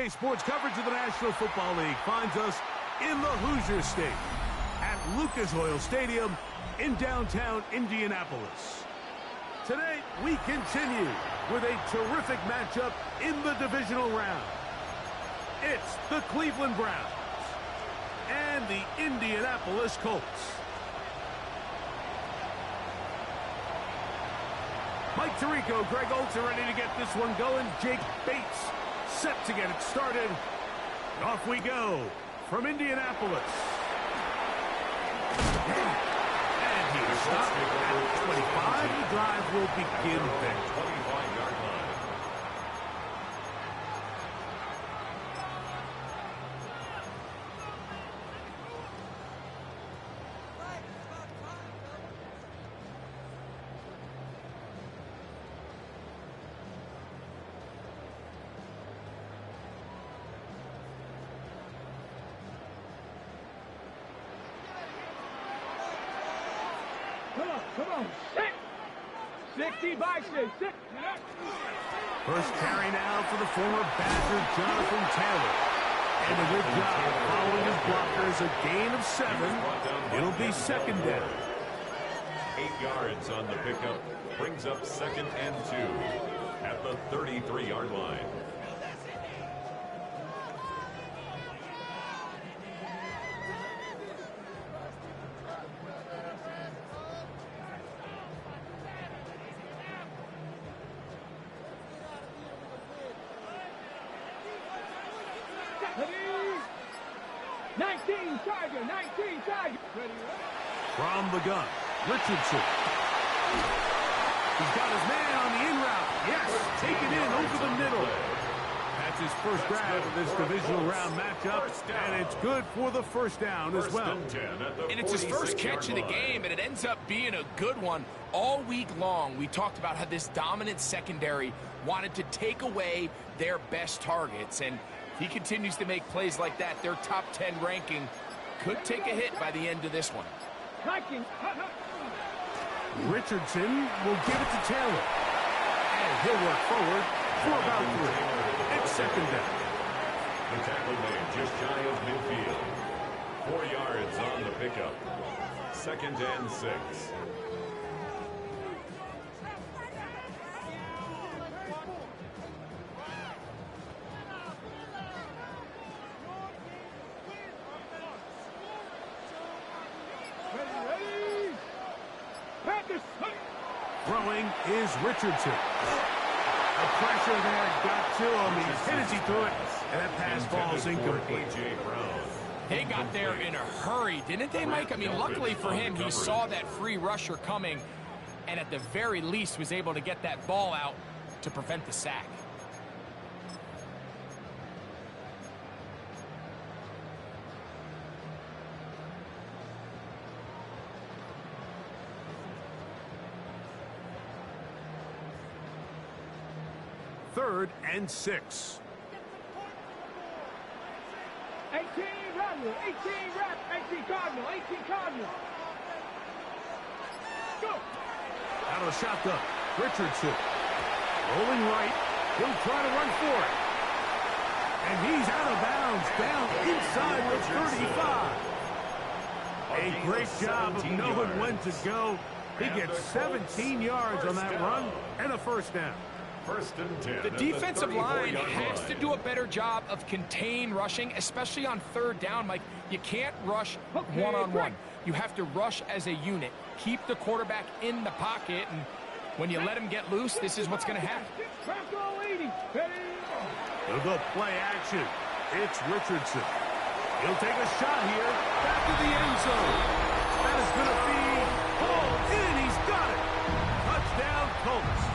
NBA sports coverage of the National Football League finds us in the Hoosier State at Lucas Oil Stadium in downtown Indianapolis. Today, we continue with a terrific matchup in the divisional round. It's the Cleveland Browns and the Indianapolis Colts. Mike Tirico, Greg Olson ready to get this one going. Jake Bates set to get it started. Off we go from Indianapolis. And he stopped at 25. The drive will begin there. 25-yard line. Come on, sit! 60 by 6, sit! First carry now for the former Badger, Jonathan Taylor. And a good job following his blockers, a gain of 7. It'll be second down. 8 yards on the pickup. Brings up 2nd and 2 at the 33-yard line. From the gun, Richardson. He's got his man on the in route. Yes, take it in over the middle. That's his first grab of this divisional round matchup, and it's good for the first down as well. And it's his first catch of the game, and it ends up being a good one. All week long, we talked about how this dominant secondary wanted to take away their best targets, and if he continues to make plays like that, their top 10 ranking could take a hit by the end of this one. Richardson will give it to Taylor. And he'll work forward for about 3. It's second down. The tackle made just shy of midfield. 4 yards on the pickup. 2nd and 6. Throwing is Richardson. The pressure there got to him. He's hit as he threw it, and that pass falls incomplete. They got there in a hurry, didn't they, Mike? I mean, luckily for him, he saw that free rusher coming, and at the very least was able to get that ball out to prevent the sack. Third and 6. 18 Cardinal, 18 Cardinal, 18 Cardinal. Go! Out of the shotgun, Richardson. Rolling right, he'll try to run for it. And he's out of bounds, down inside the 35. A great job of knowing when to go. He gets 17 yards on that run and a first down. 1st and 10. The defensive line has to do a better job of contain rushing, especially on 3rd down. Mike, you can't rush one-on-one. You have to rush as a unit. Keep the quarterback in the pocket, and when you let him get loose, this is what's going to happen. They'll go play action. It's Richardson. He'll take a shot here. Back to the end zone. That is going to be hauled in. He's got it. Touchdown, Colts.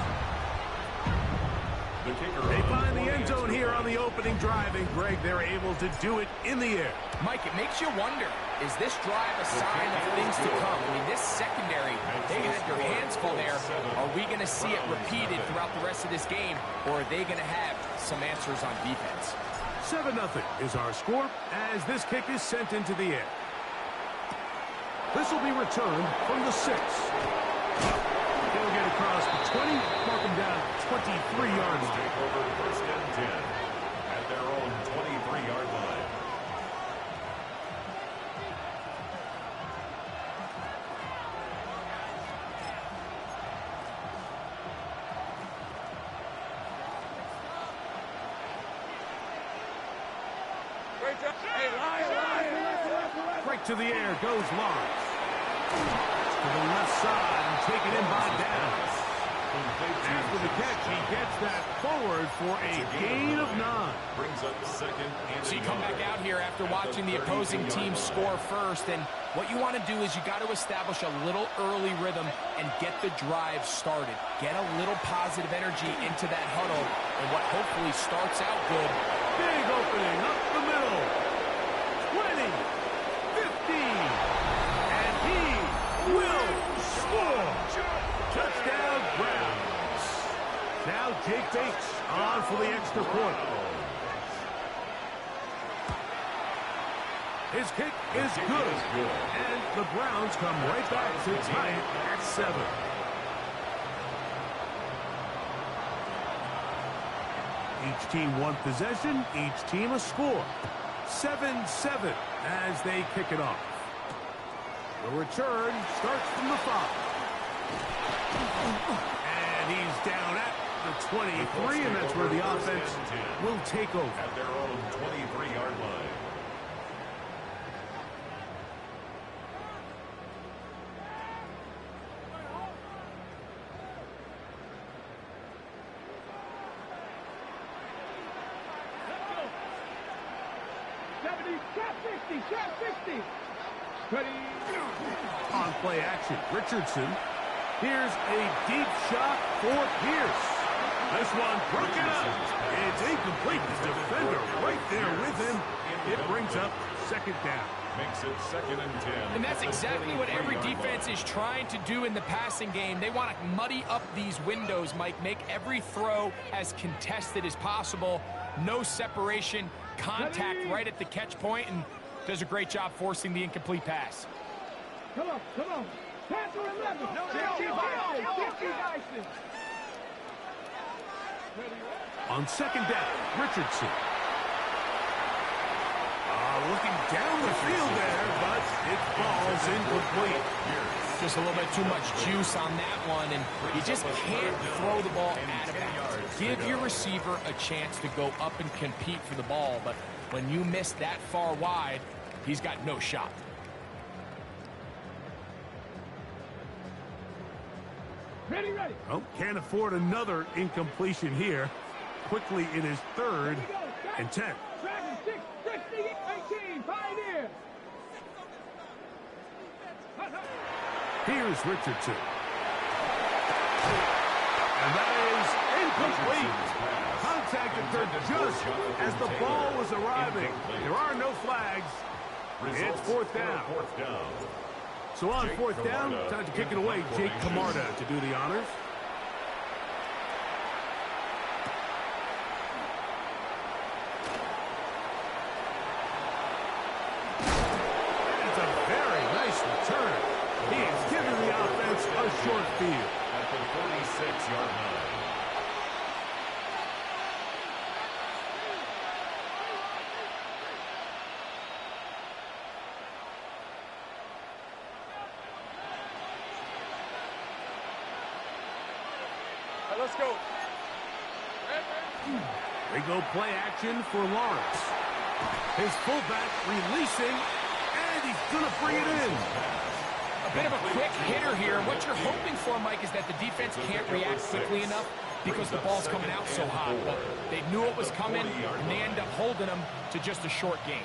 They find the end zone here on the opening drive, and Greg, they're able to do it in the air. Mike, it makes you wonder, is this drive a sign of things to come? I mean, this secondary, they had their hands full there. Are we going to see it repeated throughout the rest of this game, or are they going to have some answers on defense? 7-0 is our score as this kick is sent into the air. This will be returned from the 6. He'll get across the 20, mark him down 23 yards. Take over 1st and 10 at their own Right to the air goes Lawrence. To the left side and taken in by Downs. After the catch, he gets that forward for a gain of 9. Brings up second. So you come back out here after watching the opposing team score first, and what you want to do is you got to establish a little early rhythm and get the drive started. Get a little positive energy into that huddle, and what hopefully starts out good. Big opening up the middle. 20, 15, and he will score. Touchdown, Browns. Now Jake Bates on for the extra point. His kick is good. And the Browns come right back to tie it at 7. Each team one possession, each team a score. 7-7 as they kick it off. The return starts from the 5. And he's down at the 23, and that's where the offense will take over. At their own 23-yard line. On play action, Richardson. Here's a deep shot for Pierce. This one broken up. It's incomplete. The defender right there with him. It brings up second down. Makes it 2nd and 10. And that's exactly what every defense is trying to do in the passing game. They want to muddy up these windows, Mike. Make every throw as contested as possible. No separation, contact right at the catch point, and does a great job forcing the incomplete pass. Come on. Pass to 11. 50 Dyson. On second down, Richardson. Looking down the field there, but it falls incomplete. Just a little bit too much juice on that one, and you just can't throw the ball out of bounds. Give your receiver a chance to go up and compete for the ball, but when you miss that far wide, he's got no shot. Ready. Oh, can't afford another incompletion here. Quickly, it is 3rd and 10. Dragon 6, 60, 18, Pioneer. Here's Richardson. And that is incomplete. Contact occurred just as the ball was arriving. There are no flags. It's 4th down. So on 4th down, time to kick it away. Jake Camarda to do the honors. It's a very nice return. He has given the offense a short field. At the 46-yard line. Let's go. They go play action for Lawrence. His fullback releasing, and he's going to bring it in. A bit of a quick hitter here. What you're hoping for, Mike, is that the defense can't react quickly enough because the ball's coming out so hot. But they knew it was coming, and they end up holding them to just a short gain.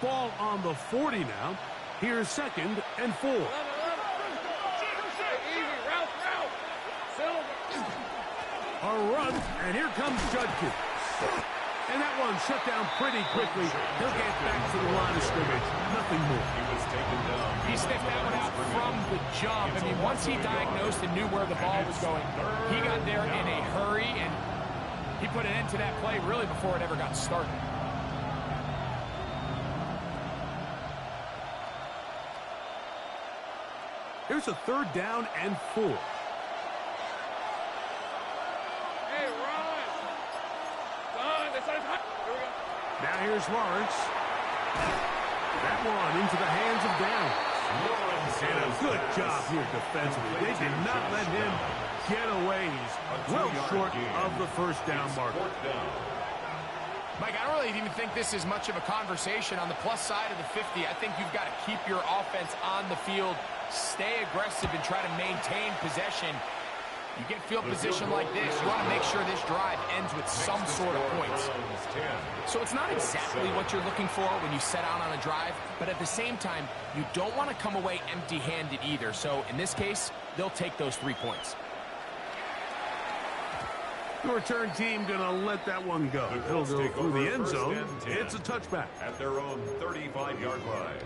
Ball on the 40 now. Here's 2nd and 4. A run, and here comes Judkins. And that one shut down pretty quickly. He'll get back to the line of scrimmage. Nothing more. He was taken down. He sniffed that one out from the jump. I mean, once he diagnosed and knew where the ball was going, he got there in a hurry, and he put an end to that play really before it ever got started. Here's a 3rd down and 4. Now here's Lawrence. That one into the hands of Downs. And a good job here defensively. They did not let him get away. He's well short of the first down marker. Mike, I don't really even think this is much of a conversation. On the plus side of the 50, I think you've got to keep your offense on the field, stay aggressive, and try to maintain possession. You get field position like this, you want to make sure this drive ends with some sort of points. So it's not exactly what you're looking for when you set out on a drive, but at the same time, you don't want to come away empty-handed either. So in this case, they'll take those 3 points. The return team going to let that one go. He'll go through the end zone. It's a touchback. At their own 35-yard line.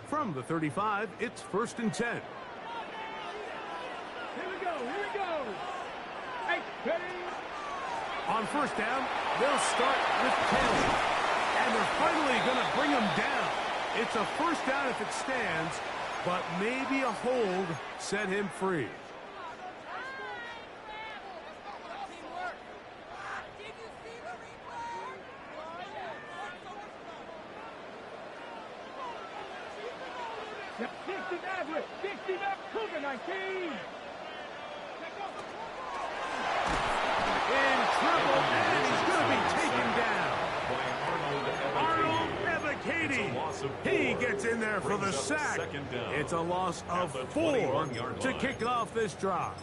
From the 35, it's 1st and 10. Here we go, here we go. Hey, ready? On first down, they'll start with Taylor. And they're finally going to bring him down. It's a first down if it stands, but maybe a hold set him free. Yep, 60 Maverick, 60 Maverick, Cougar 19. In trouble, and he's going to be taken down. Arnold Evacati. He gets in there for the sack. It's a loss of 4 to kick off this drive.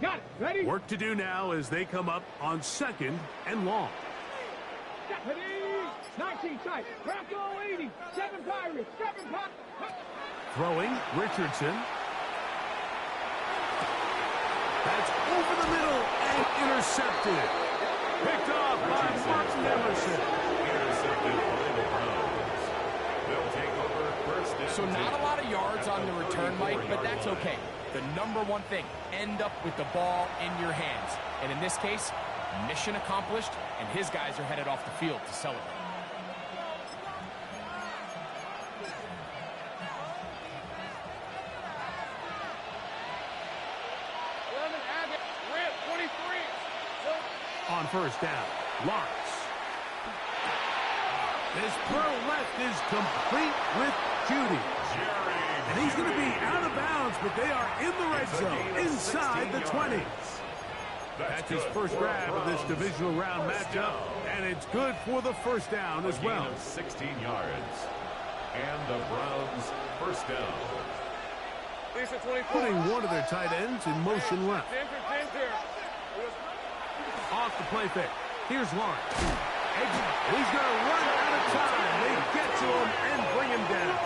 Got it, ready? Work to do now as they come up on 2nd and long. Ready? 19 tight, Bronco 80, 7 Pirates, 7 Pirates. Throwing, Richardson. That's over the middle and intercepted. Picked off by Martin Emerson. Intercepted by the Browns. They'll take over first down. So not a lot of yards on the return, Mike, but that's okay. The number one thing, end up with the ball in your hands. And in this case, mission accomplished, and his guys are headed off the field to celebrate. On first down, Lawrence. His throw left is complete with Judy. And he's going to be out of bounds, but they are in the red zone, inside the 20. That's his first grab of this divisional round matchup, and it's good for the first down as well. 16 yards. And the Browns first down. Putting one of their tight ends in motion left. Off the play fake. Here's Lawrence. He's going to run out of time. They get to him and bring him down.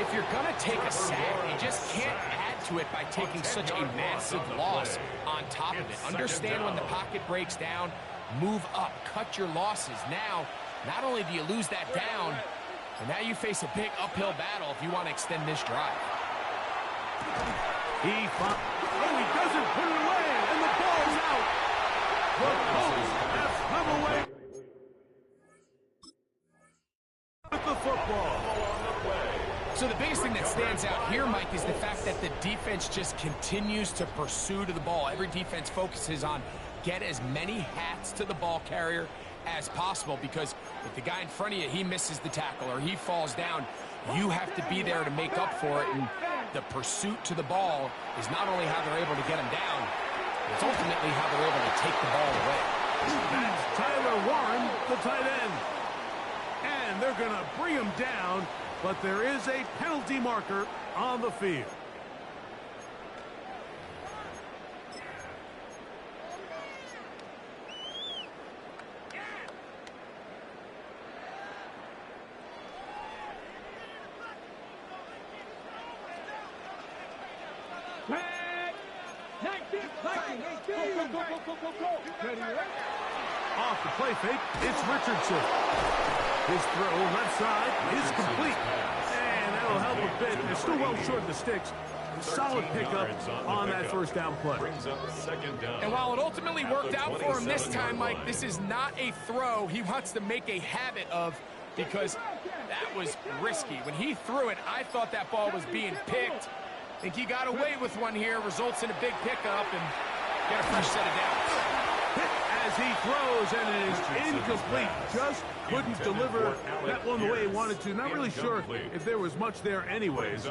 If you're going to take a sack, you just can't add to it by taking such a massive loss on top of it. Understand when the pocket breaks down, move up, cut your losses. Now, not only do you lose that down, but now you face a big uphill battle if you want to extend this drive. He doesn't put it away, and the ball's out. The Colts have come away with the football. So the biggest thing that stands out here, Mike, is the fact that the defense just continues to pursue to the ball. Every defense focuses on get as many hats to the ball carrier as possible, because if the guy in front of you, he misses the tackle or he falls down, you have to be there to make up for it. And the pursuit to the ball is not only how they're able to get him down, it's ultimately how they're able to take the ball away. That's Tyler Warren, the tight end. And they're going to bring him down, but there is a penalty marker on the field. Off the play fake, it's Richardson. His throw left side is complete. And that'll help a bit. They're still well short of the sticks. Solid pickup on that first down play. And while it ultimately worked out for him this time, Mike, this is not a throw he wants to make a habit of because that was risky. When he threw it, I thought that ball was being picked. I think he got away with one here, results in a big pickup, and get a fresh set of downs. Hit as he throws, and it is incomplete. Just couldn't deliver that one the way he wanted to. Not really sure if there was much there anyways.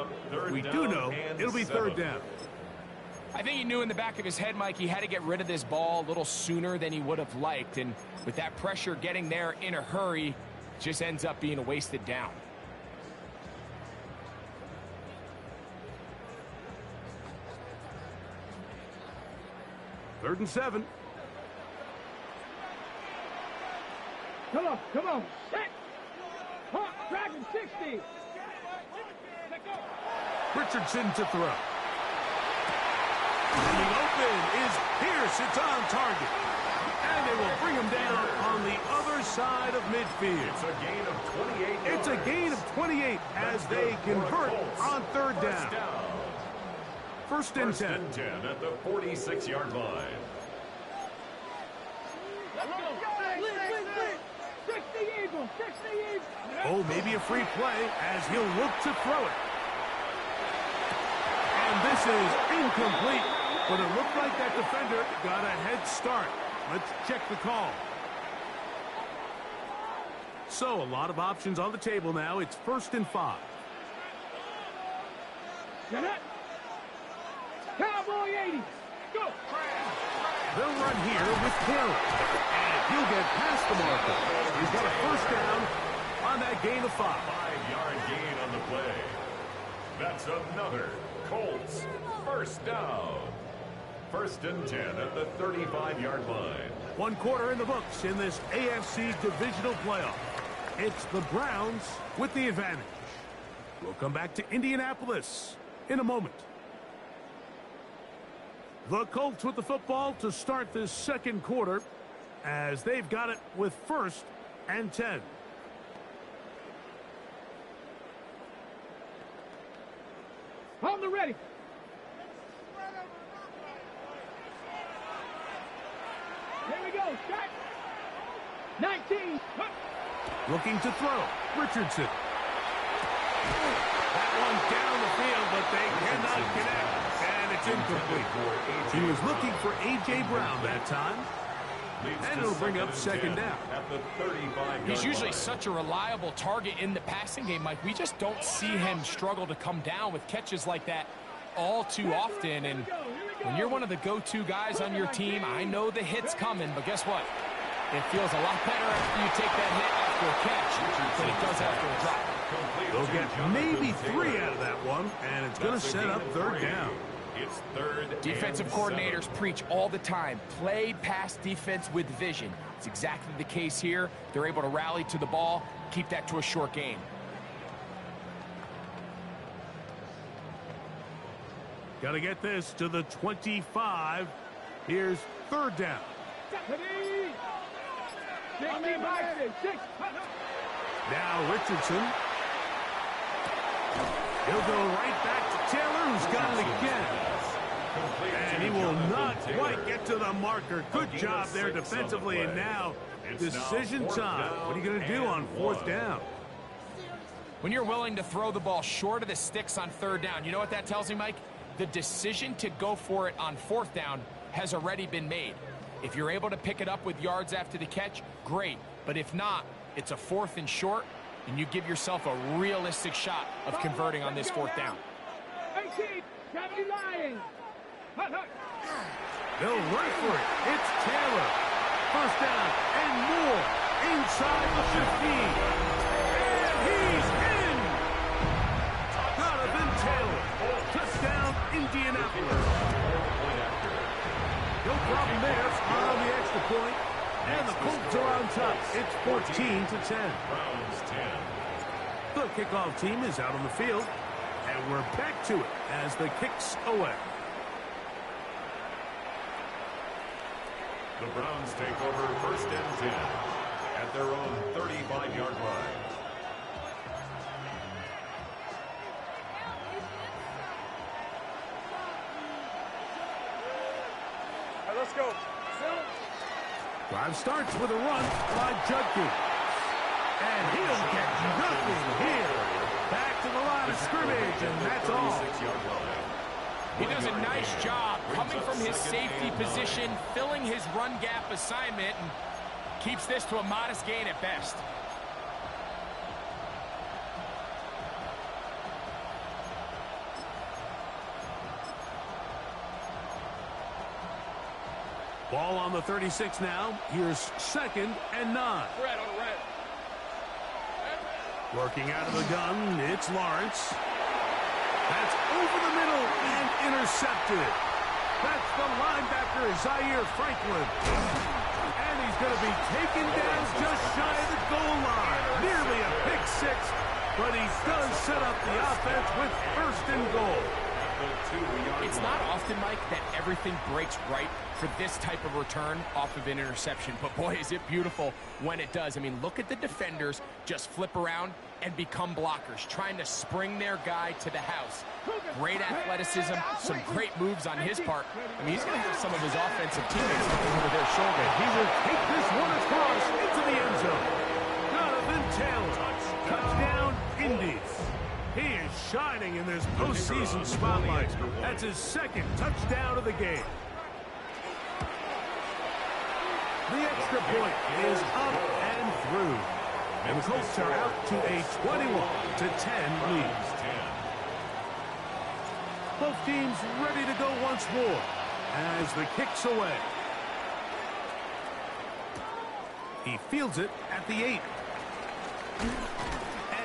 We do know it'll be third down. I think he knew in the back of his head, Mike, he had to get rid of this ball a little sooner than he would have liked. And with that pressure getting there in a hurry, just ends up being a wasted down. Third and 7. Come on, come on. Set. Hawk, Dragon 60. Richardson to throw. Coming open is Pierce. It's on target. And they will bring him down on the other side of midfield. It's a gain of 28 yards. It's a gain of 28 as they convert on third down. First and 10. First and 10 at the 46-yard line. Oh, maybe a free play as he'll look to throw it. And this is incomplete, but it looked like that defender got a head start. Let's check the call. So, a lot of options on the table now. It's first and 5. Cowboy 80. Go. They'll run here with Taylor. And he'll get past the marker. He's got a first down on that gain of 5. 5-yard gain on the play. That's another Colts first down. First and 10 at the 35-yard line. 1 quarter in the books in this AFC Divisional playoff. It's the Browns with the advantage. We'll come back to Indianapolis in a moment. The Colts with the football to start this second quarter as they've got it with first and 10. On the ready. Here we go. Start. 19. Looking to throw. Richardson. That one's down the field, but they cannot connect. And it's incomplete. He was looking for A.J. Brown that time. And it'll bring up second down. At the 35-yard He's usually line. such a reliable target in the passing game, Mike. We just don't see him struggle to come down with catches like that all too often. And when you're one of the go-to guys on your team, I know the hit's coming, but guess what? It feels a lot better after you take that hit after a catch than it does after a drop. They'll get maybe 3 out of that one, and it's going to set up third down. It's third. Defensive coordinators preach all the time, play pass defense with vision. It's exactly the case here. They're able to rally to the ball, keep that to a short game. Got to get this to the 25. Here's third down. Now Richardson. He'll go right back to Taylor, who's got it again. And he will not quite get to the marker. Good job there defensively, and now decision time. What are you going to do on fourth down? When you're willing to throw the ball short of the sticks on third down, you know what that tells me, Mike? The decision to go for it on fourth down has already been made. If you're able to pick it up with yards after the catch, great. But if not, it's a fourth and short, and you give yourself a realistic shot of converting on this fourth down. They'll run for it. It's Taylor. First down and more inside the 15. And he's in. Jonathan Taylor. Touchdown, Indianapolis. No problem there on the extra point. And the Colts are on top. It's 14-10. Browns 10. The kickoff team is out on the field. And we're back to it as the kick's away. The Browns take over first and 10 at their own 35-yard line. All right, let's go. Drive starts with a run by Judkins. And he'll get nothing here. Back to the line of scrimmage, and that's all. He does a nice job coming from his safety position, filling his run gap assignment, and keeps this to a modest gain at best. Ball on the 36 now. Here's 2nd and 9. Red on red. Working out of the gun, it's Lawrence. That's over the middle and intercepted. That's the linebacker, Zaire Franklin. And he's going to be taken down just shy of the goal line. Nearly a pick six, but he does set up the offense with 1st and goal. It's not often, Mike, that everything breaks right for this type of return off of an interception. But, boy, is it beautiful when it does. I mean, look at the defenders just flip around and become blockers, trying to spring their guy to the house. Great athleticism, some great moves on his part. I mean, he's going to have some of his offensive teammates looking over their shoulder. He will take this one across into the end zone. Jonathan Taylor, touchdown, Indies. He is shining in this postseason spotlight. That's his 2nd touchdown of the game. The extra point is up and through. And the Colts are out to a 21-10 lead. Both teams ready to go once more as the kick's away. He fields it at the 8.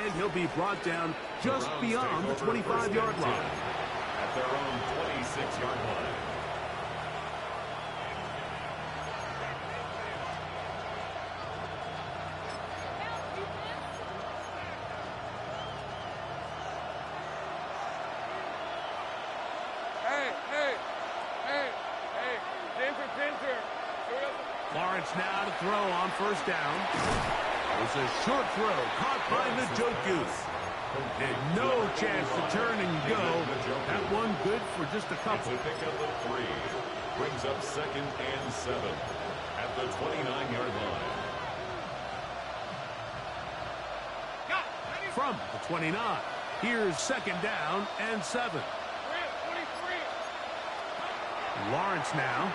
And he'll be brought down just beyond the 25-yard line. At their own 26-yard line. Lawrence now to throw on 1st down. It's a short throw caught by Njoku. And no chance to turn and go. That one good for just a couple. It's a pickup of 3. Brings up 2nd and 7 at the 29-yard line. From the 29, here's 2nd down and 7. Lawrence now.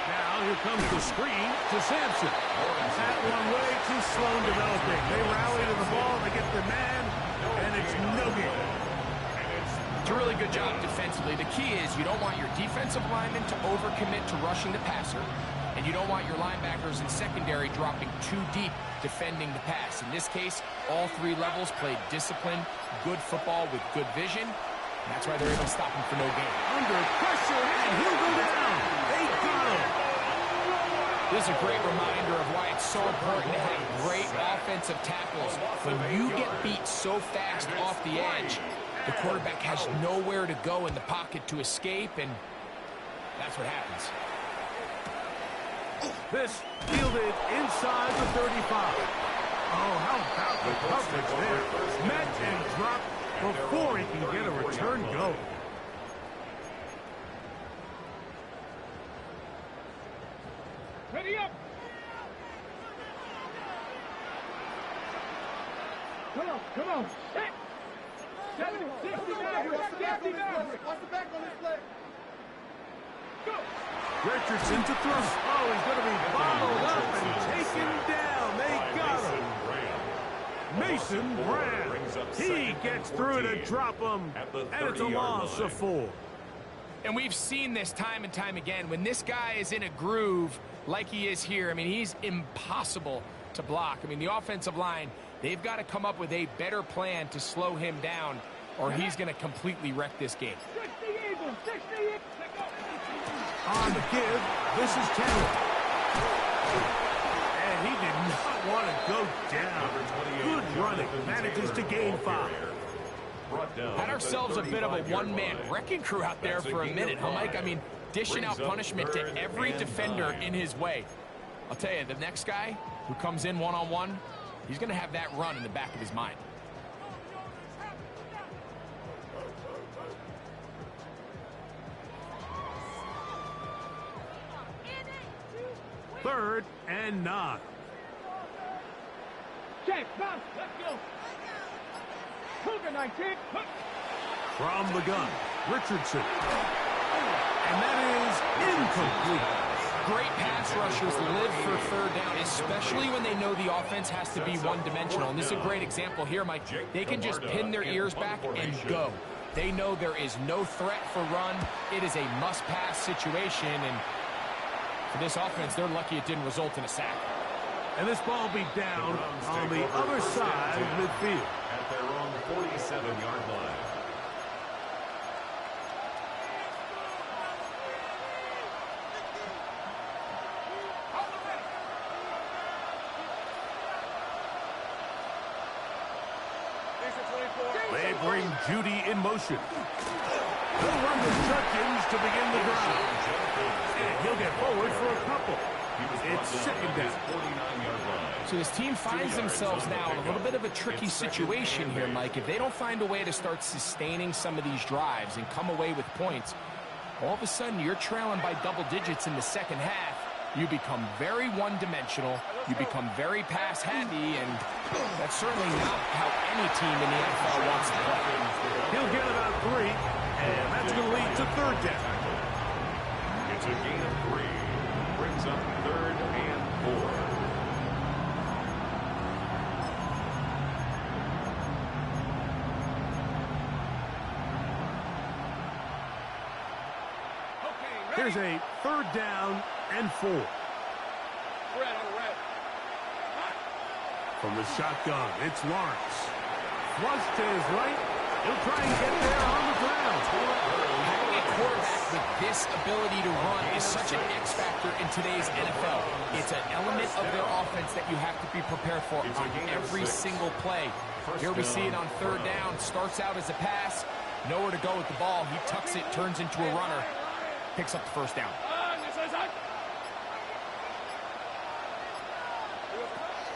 Now here comes the screen to Sampson. That one way too slow in developing. They rally to the ball, they get the man, and it's no game. It's a really good job defensively. The key is you don't want your defensive linemen to overcommit to rushing the passer, and you don't want your linebackers in secondary dropping too deep defending the pass. In this case, all 3 levels played disciplined, good football with good vision. And that's why they're able to stop him for no gain. Under pressure, and he'll go down. They got him. This is a great reminder of why it's so important to have great offensive tackles. When you get beat so fast off the edge, the quarterback has nowhere to go in the pocket to escape, and that's what happens. This fielded inside the 35. Oh, how about the coverage there? Met and dropped before he can get a return going. Ready up. Come on. Hit. 70, 60 Mavericks. 60 Mavericks. Watch the back on this play. Go. Richardson to throw. Oh, he's going to be bottled up and taken down. They got him. Mason Brown. He gets through to drop him, and it's a loss of 4. And we've seen this time and time again. When this guy is in a groove like he is here, I mean, he's impossible to block. I mean, the offensive line, they've got to come up with a better plan to slow him down, or he's going to completely wreck this game. 60 Eagles. 60 Eagles. On the give, this is Taylor. And he did not want to go down. Good running. Manages to gain 5. Had ourselves a bit of a one-man wrecking crew out there for a minute, huh, Mike? I mean, dishing out punishment to every defender in his way. I'll tell you, the next guy who comes in one-on-one, he's going to have that run in the back of his mind. Third and 9. Check, bounce, let's go. Cougar 19. From the gun, Richardson. And that is incomplete. Great pass rushers live for third down, especially when they know the offense has to be one-dimensional. And this is a great example here, Mike. They can just pin their ears back and go. They know there is no threat for run. It is a must-pass situation, and for this offense, they're lucky it didn't result in a sack. And this ball be down on the other side of midfield. At their own 47-yard line. They bring Judy in motion. He'll run the Judkins to begin the drive. And he'll get forward for a couple. It's second down. So this team finds themselves now in a little bit of a tricky situation here, Mike. If they don't find a way to start sustaining some of these drives and come away with points, all of a sudden you're trailing by double digits in the second half. You become very one-dimensional, you become very pass-happy, and that's certainly not how any team in the NFL wants to play. He'll get about 3, and that's going to lead to third down. It's a gain of 3. Brings up 3rd and 4. Here's a 3rd down and 4. From the shotgun, it's Lawrence. Flush to his right. He'll try and get there on the ground. Having a quarterback with this ability to run is such an X factor in today's NFL. It's an element of their offense that you have to be prepared for on every single play. Here we see it on 3rd down. Starts out as a pass. Nowhere to go with the ball. He tucks it, turns into a runner. Picks up the 1st down.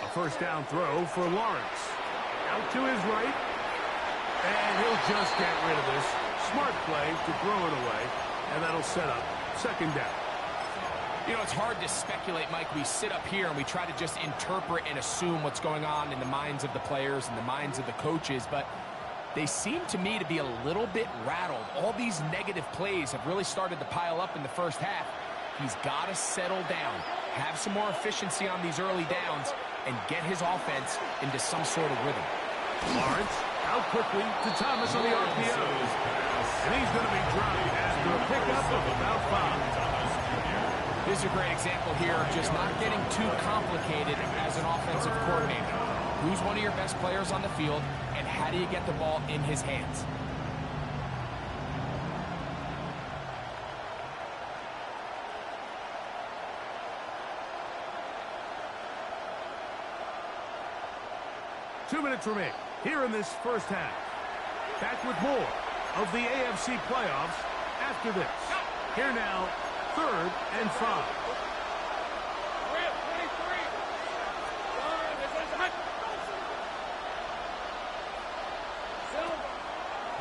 A 1st down throw for Lawrence. Out to his right. And he'll just get rid of this. Smart play to throw it away. And that'll set up 2nd down. You know, it's hard to speculate, Mike. We sit up here and we try to just interpret and assume what's going on in the minds of the players and the minds of the coaches. But they seem to me to be a little bit rattled. All these negative plays have really started to pile up in the first half. He's got to settle down, have some more efficiency on these early downs, and get his offense into some sort of rhythm. Lawrence out quickly to Thomas on the RPO. And he's going to be dropped after a pickup of about 5. This is a great example here of just not getting too complicated as an offensive coordinator. Who's one of your best players on the field, and how do you get the ball in his hands? Two minutes remain here in this first half. Back with more of the AFC playoffs after this. Here now, 3rd and 5.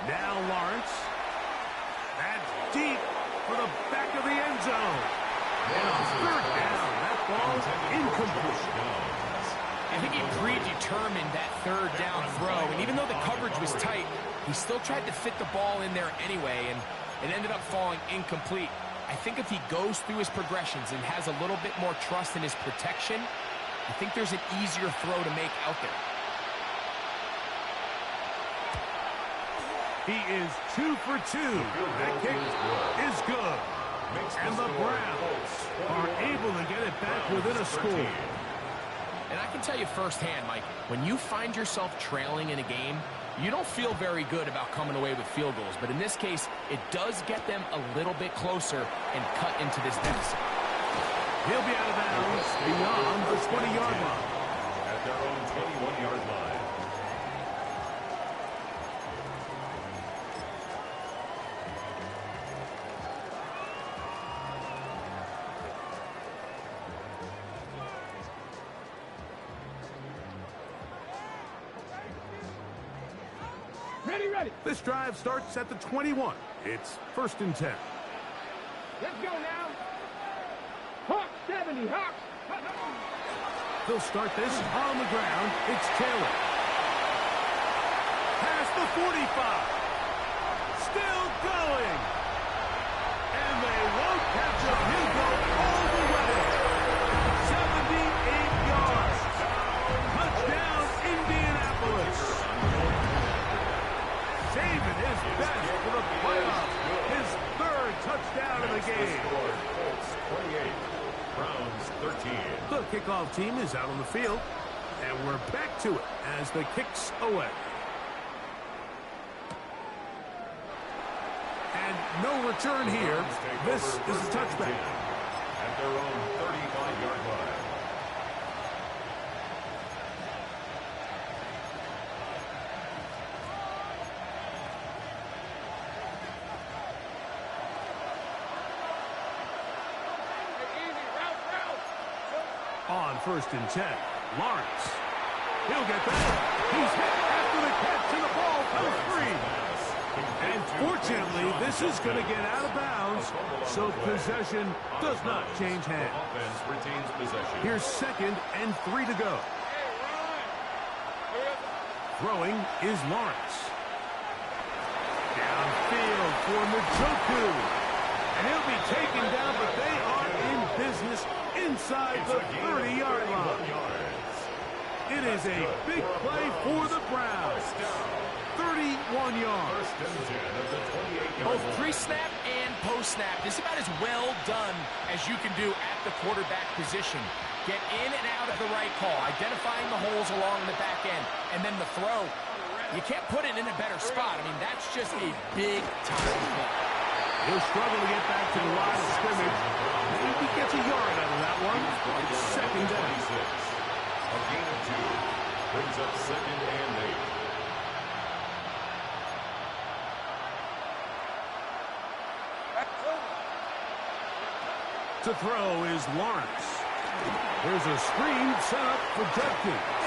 Now Lawrence. That's deep for the back of the end zone. And on 3rd down, that ball incomplete. I think he predetermined that 3rd down throw, and even though the coverage was tight, he still tried to fit the ball in there anyway, and it ended up falling incomplete. I think if he goes through his progressions and has a little bit more trust in his protection, I think there's an easier throw to make out there. He is 2 for 2. That kick is good. And the Browns are able to get it back within a score. And I can tell you firsthand, Mike, when you find yourself trailing in a game, you don't feel very good about coming away with field goals. But in this case, it does get them a little bit closer and cut into this deficit. He'll be out of bounds beyond the 20-yard line. At their own 21-yard line. Ready. This drive starts at the 21. It's 1st and 10. Let's go now. Hawk 70, Hawk. They'll start this on the ground. It's Taylor. Past the 45. Still going. And they won't catch him. He'll go all the way. 78 yards. Touchdown, Indianapolis. Saving his best for the playoffs. His third touchdown of the game. Colts 28, Browns 13. The kickoff team is out on the field, and we're back to it as the kick's away. And no return here. This is a touchback. At their own 35-yard line. On 1st and 10, Lawrence. He'll get that. He's hit after the catch, and the ball comes free. And fortunately, this is going to get out of bounds, so possession does not change hands. Offense retains possession. Here's 2nd and 3 to go. Throwing is Lawrence. Downfield for Njoku. And he'll be taken down, but they are in business inside the 30-yard line. It is a big play for the Browns. 31 yards. Both pre-snap and post-snap. This is about as well done as you can do at the quarterback position. Get in and out of the right call, identifying the holes along the back end, and then the throw. You can't put it in a better spot. I mean, that's just a big-time play. He'll struggle to get back to the line of scrimmage. Maybe gets a yard out of that one. It's 2nd down. A gain of 2 brings up 2nd and 8. To throw is Lawrence. There's a screen set up for Judkins.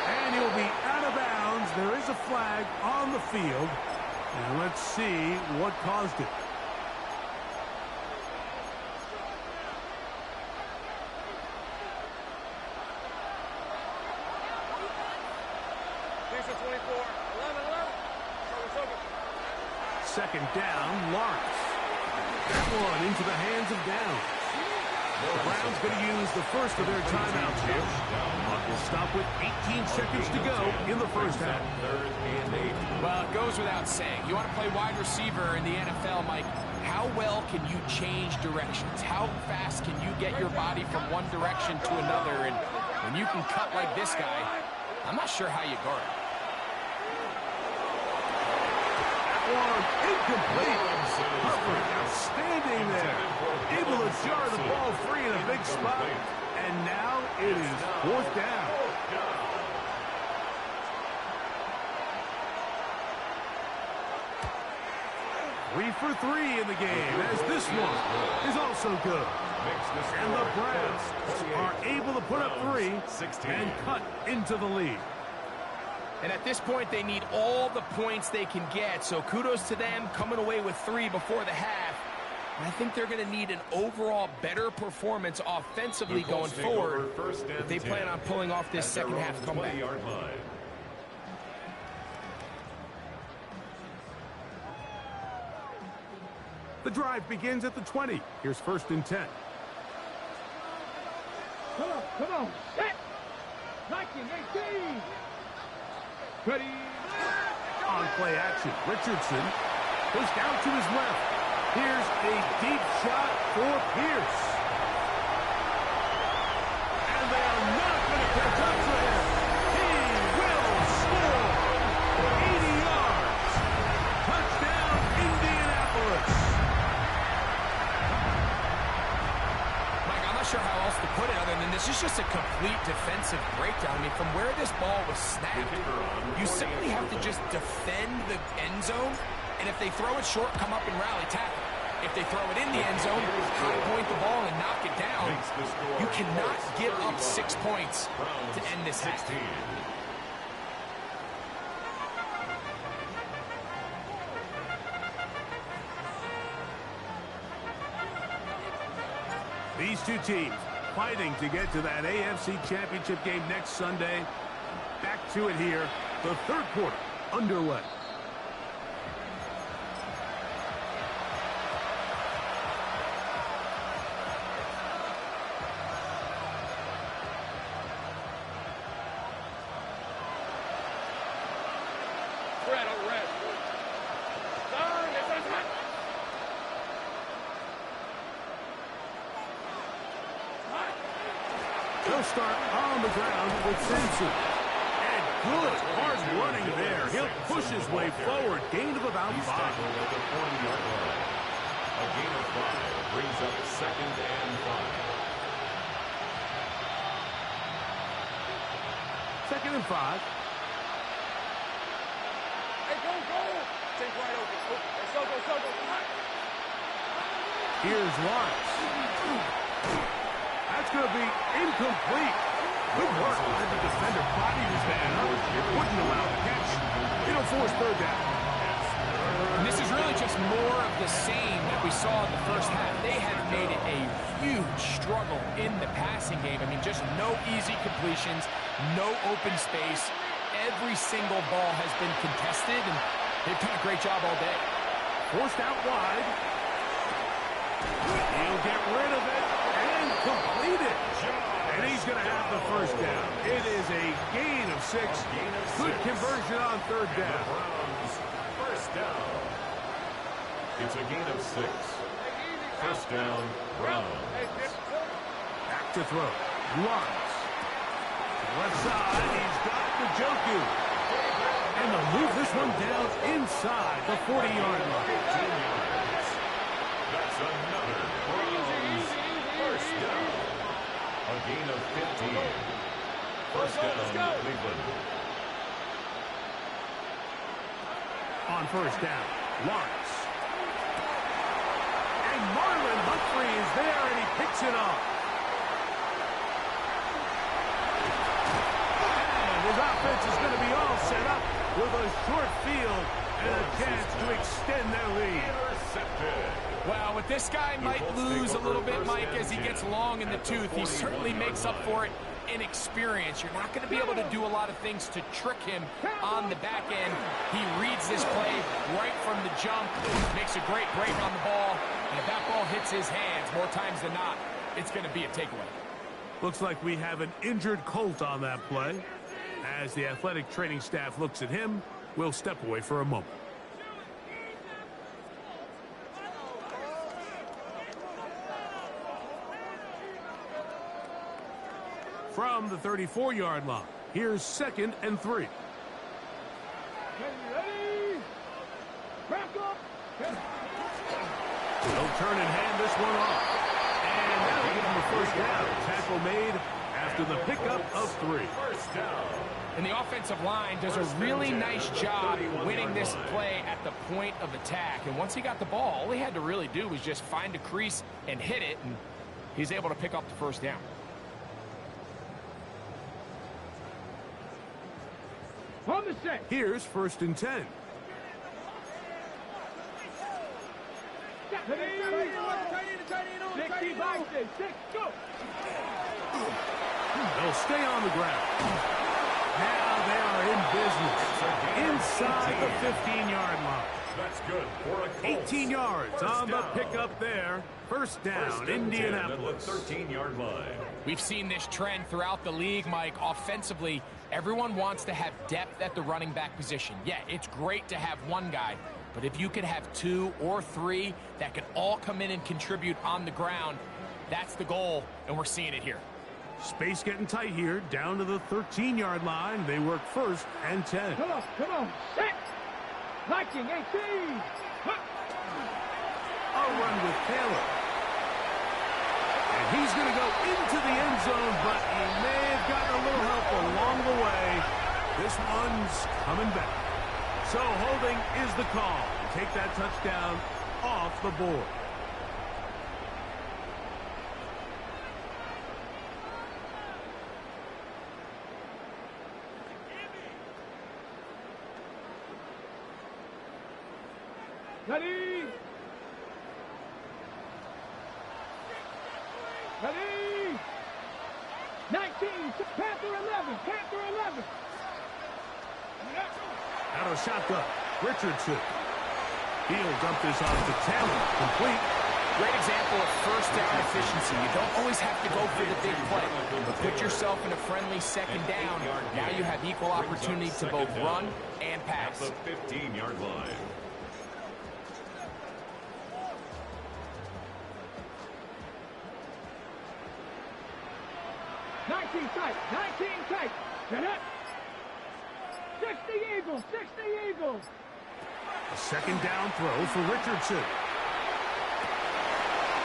And he'll be out of bounds. There is a flag on the field. And let's see what caused it. Second down, Lawrence. That one into the hands of Downs. The Browns going to use the first of their timeouts here. Clock will stop with 18 seconds to go in the first half. 3rd and 8. Well, it goes without saying. You want to play wide receiver in the NFL, Mike. How well can you change directions? How fast can you get your body from one direction to another? And when you can cut like this guy, I'm not sure how you guard it. One incomplete. Hubbard outstanding there. Able to jar the ball free in a big spot. And now it is 4th down. Three for 3 in the game, as this one is also good. And the Browns are able to put up 3 and cut into the lead. And at this point, they need all the points they can get. So kudos to them coming away with 3 before the half. And I think they're going to need an overall better performance offensively going forward if they plan on pulling off this second half comeback. The drive begins at the 20. Here's 1st and 10. Come on. Set. 19-18. Ready. On play action, Richardson goes down to his left. Here's a deep shot for Pierce. And they are not going to catch up to him. He will score. 80 yards. Touchdown, Indianapolis. Mike, I'm not sure how else to put it other than this is just a complete defensive breakdown. I mean, from where this ball was snapped, you simply have to just defend the end zone, and if they throw it short, come up and rally tackle. If they throw it in the end zone, high point the ball and knock it down. You cannot give up 6 points to end this half. These two teams fighting to get to that AFC Championship game next Sunday. Back to it here. The third quarter underway. They'll start on the ground with Simpson. And good hard running there. He'll push his way forward. Gain of about 5. At the 40-yard line. A gain of 5 brings up 2nd and 5. 2nd and 5. Hey, go! Take right open. Go. Here's Lawrence. That's going to be incomplete. Good work. The defender bodied his man up. Wouldn't allow the catch. It'll force 3rd down. And this is really just more of the same that we saw in the first half. They have made it a huge struggle in the passing game. I mean, just no easy completions, no open space. Every single ball has been contested, and they've done a great job all day. Forced out wide. He'll get rid of it and complete it. And he's going to have the 1st down. It is a gain of 6. Good conversion on 3rd down. Browns, 1st down. It's a gain of 6. 1st down, Browns. Back to throw. Lawrence. Left side, he's got the Njoku. And they'll move this one down inside the 40-yard line. 15 yards. That's another Browns 1st down. A gain of 15. 1st down, Cleveland. On 1st down, Lawrence. And Marlon Humphrey is there, and he picks it off. And his offense is going to be all set up with a short field and a chance to extend their lead. Intercepted. Well, with this guy might lose a little bit, Mike, as he gets long in the tooth. He certainly makes up for it in experience. You're not going to be able to do a lot of things to trick him on the back end. He reads this play right from the jump, makes a great break on the ball, and if that ball hits his hands more times than not, it's going to be a takeaway. Looks like we have an injured Colt on that play. As the athletic training staff looks at him, we'll step away for a moment. From the 34-yard line, here's 2nd and 3. Ready? Back up. They'll turn and hand this one off. And that'll give them the 1st down. Tackle made after the pickup of 3. 1st down. And the offensive line does a really nice job winning this play at the point of attack. And once he got the ball, all he had to really do was just find a crease and hit it, and he's able to pick up the 1st down. On the set. Here's 1st and 10. They'll stay on the ground. Now they are in business. Inside the 15-yard line. That's good for a Colts. 18 yards on the pickup there. 1st down, Indianapolis. At the 13-yard line. We've seen this trend throughout the league, Mike. Offensively, everyone wants to have depth at the running back position. Yeah, it's great to have one guy, but if you could have 2 or 3 that could all come in and contribute on the ground, that's the goal, and we're seeing it here. Space getting tight here, down to the 13-yard line. They work 1st and 10. Come on. Set. Liking 18. A run with Taylor. And he's going to go into the end zone, but he may have gotten a little help along the way. This one's coming back. So holding is the call. Take that touchdown off the board. Ready? Ready? Panther 11. Panther 11. Out of shotgun. Richardson. He'll dump this off to Taylor. Complete. Great example of first down efficiency. You don't always have to go for the big play, but put yourself in a friendly second down. Now you have equal opportunity to both run and pass. At the 15-yard line. Tight. 19 tight. Get it. 60 Eagles. 60 Eagles. A second down throw for Richardson.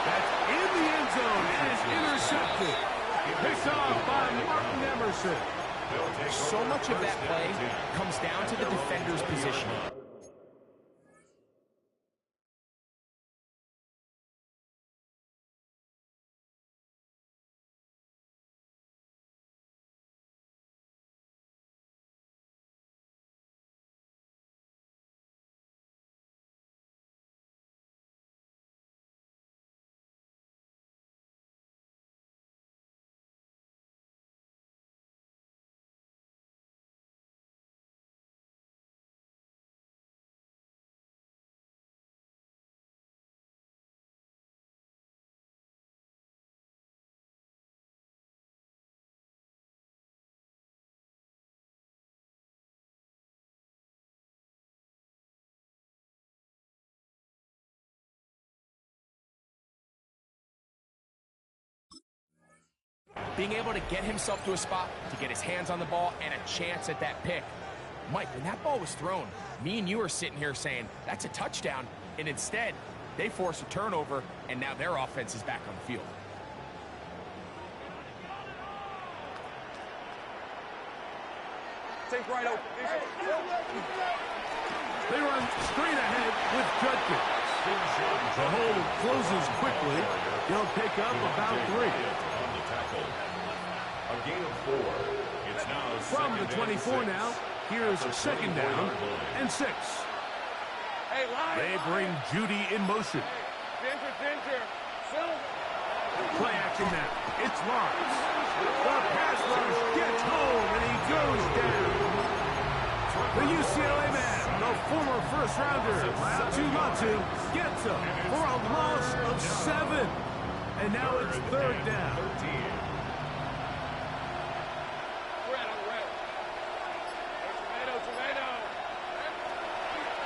That's in the end zone and is intercepted. Picked off by Martin Emerson. So much of that play comes down to the defender's position. Being able to get himself to a spot, to get his hands on the ball, and a chance at that pick. Mike, when that ball was thrown, me and you are sitting here saying, that's a touchdown, and instead, they force a turnover, and now their offense is back on the field. Take right open. They run straight ahead with Judkins. The hole closes quickly. They'll pick up about 3. On the tackle. A gain of 4. It's now From the 24 now, here's second down and 6. Hey, line. They bring Judy in motion. Ginger. Play action now. It's Lawrence. The pass rush gets home, and he goes down. The UCLA man, the former first-rounder, Latu, gets him for a loss of 7. And now it's third down.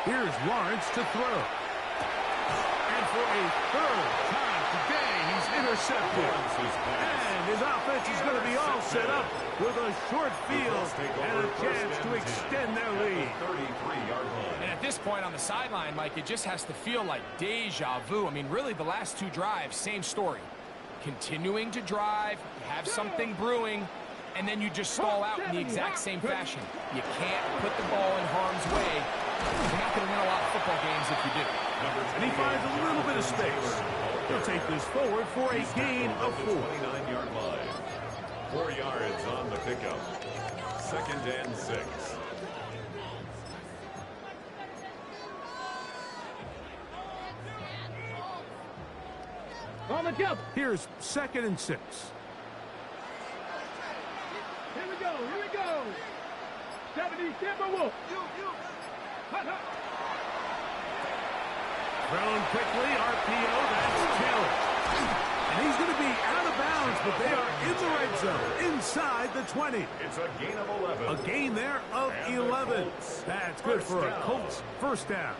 Here's Lawrence to throw. And for a third time today, he's intercepted. And his offense is going to be all set up with a short field and a chance to extend their lead. 33-yard line. And at this point on the sideline, Mike, it just has to feel like deja vu. I mean, really, the last 2 drives, same story. Continuing to drive, have something brewing, and then you just stall out in the exact same fashion. You can't put the ball in harm's way. You're not going to win a lot of football games if you do. And he finds a little bit of space. He'll take this forward for a gain of 4. 29-yard line. 4 yards on the pickup. Second and 6. On the jump. Here's second and 6. Here we go. 70 Timberwolf. Thrown quickly, RPO, that's Taylor. And he's going to be out of bounds, but they are in the red zone, inside the 20. It's a gain of 11. A gain there of 11. That's good for a Colts first down.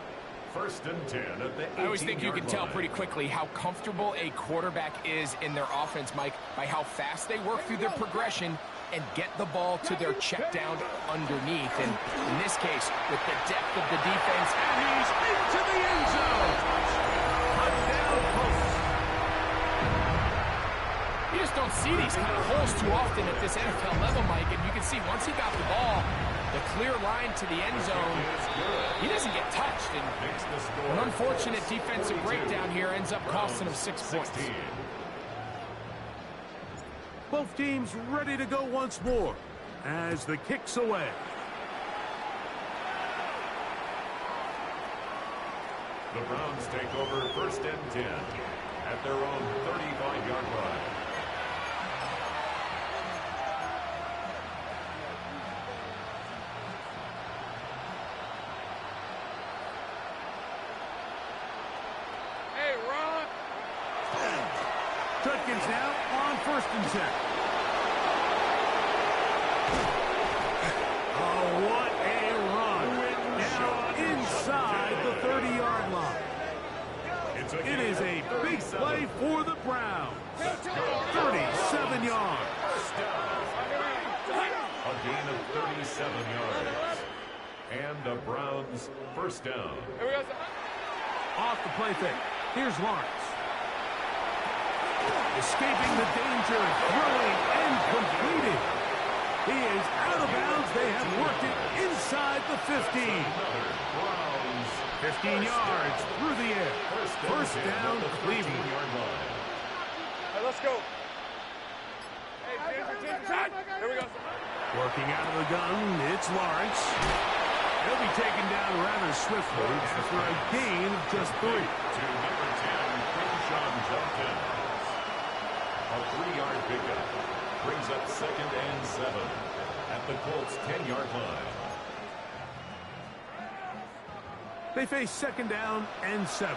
First and 10 at the 18-yard I always think you can tell line. pretty quickly how comfortable a quarterback is in their offense, Mike, by how fast they work through their progression and get the ball to their check down underneath. And in this case, with the depth of the defense, And he's into the end zone. Touchdown, Colts. you just don't see these kind of holes too often at this NFL level, Mike. And you can see once he got the ball, the clear line to the end zone, he doesn't get touched. And an unfortunate defensive breakdown here ends up costing him 6 points. Both teams ready to go once more as the kick's away. The Browns take over first and 10 at their own 35-yard line. Judkins now on 1st and 10. Oh, what a run. Now inside the 30-yard line. It is a big play for the Browns. 37 yards. A gain of 37 yards. And the Browns first down. Off the play fake. Here's Lawrence. Escaping the danger, throwing, and completing. He is out of bounds. They have worked it inside the 15. 15 yards through the air. First down, Cleveland. Hey, let's go. Hey, here we go. Working out of the gun, it's Lawrence. He'll be taken down rather swiftly after a gain of just 3. To number 10, Quinshon Judkins. A 3-yard pickup brings up 2nd and 7 at the Colts' 10-yard line. They face 2nd down and 7.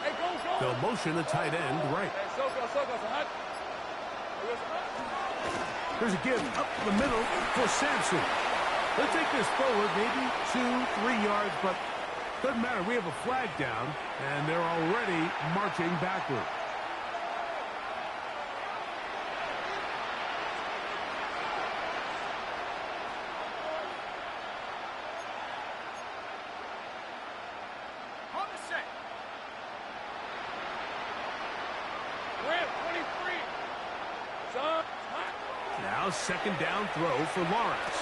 Hey, go. They'll motion a tight end right. Hey, circle, hot. There's a give up the middle for Sampson. They'll take this forward maybe 2-3 yards, but doesn't matter. We have a flag down, and they're already marching backward. On the set. Grant, 23. Son, hot. Now 2nd down throw for Lawrence.